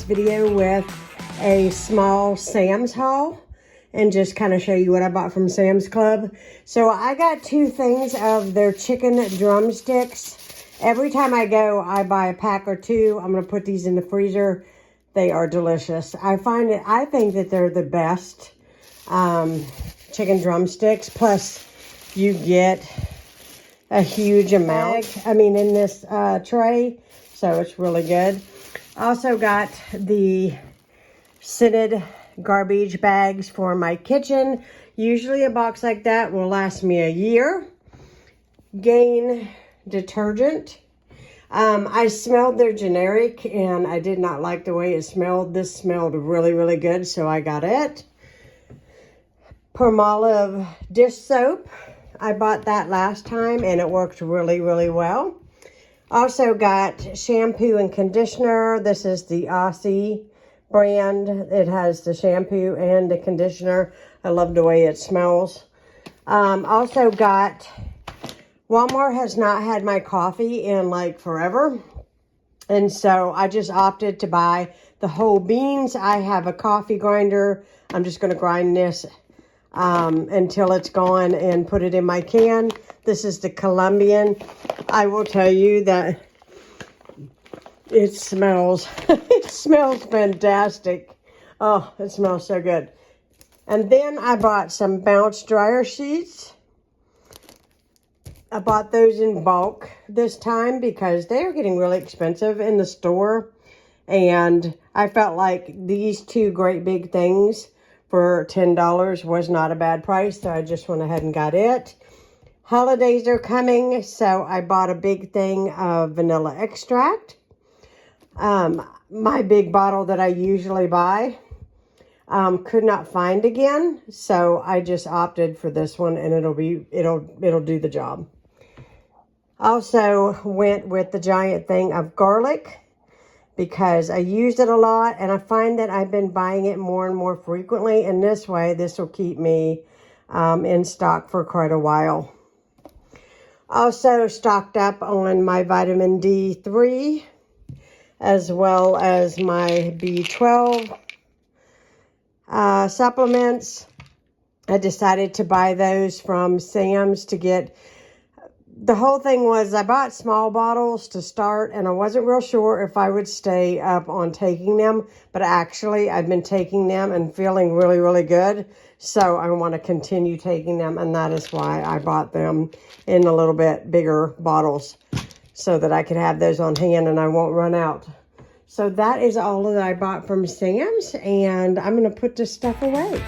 video with a small Sam's haul and just kind of show you what I bought from Sam's Club. So I got 2 things of their chicken drumsticks. Every time I go, I buy a pack or 2. I'm going to put these in the freezer. They are delicious. I think that they're the best chicken drumsticks. Plus, you get a huge amount, in this tray. So it's really good. Also got the scented garbage bags for my kitchen. Usually a box like that will last me a year. Gain detergent. I smelled their generic and I did not like the way it smelled. This smelled really, really good, so I got it. Palmolive dish soap. I bought that last time and it worked really, really well. Also got shampoo and conditioner. This is the Aussie brand. It has the shampoo and the conditioner. I love the way it smells. Also got, Walmart has not had my coffee in like forever. And so I just opted to buy the whole beans. I have a coffee grinder. I'm just going to grind this until it's gone and put it in my can. This is the Colombian. I will tell you that it smells, it smells fantastic. Oh, it smells so good. And then I bought some bounce dryer sheets. I bought those in bulk this time because they're getting really expensive in the store. And I felt like these 2 great big things for $10 was not a bad price. So I just went ahead and got it. Holidays are coming, so I bought a big thing of vanilla extract. My big bottle that I usually buy could not find again, so I just opted for this one, and it'll do the job. Also went with the giant thing of garlic because I used it a lot, and I find that I've been buying it more and more frequently, and this way this will keep me in stock for quite a while. Also stocked up on my vitamin D3 as well as my B12 supplements. I decided to buy those from Sam's to get, the whole thing was I bought small bottles to start and I wasn't real sure if I would stay up on taking them, but actually I've been taking them and feeling really, really good. So I want to continue taking them, and that is why I bought them in a little bit bigger bottles so that I could have those on hand and I won't run out. So that is all that I bought from Sam's, and I'm going to put this stuff away.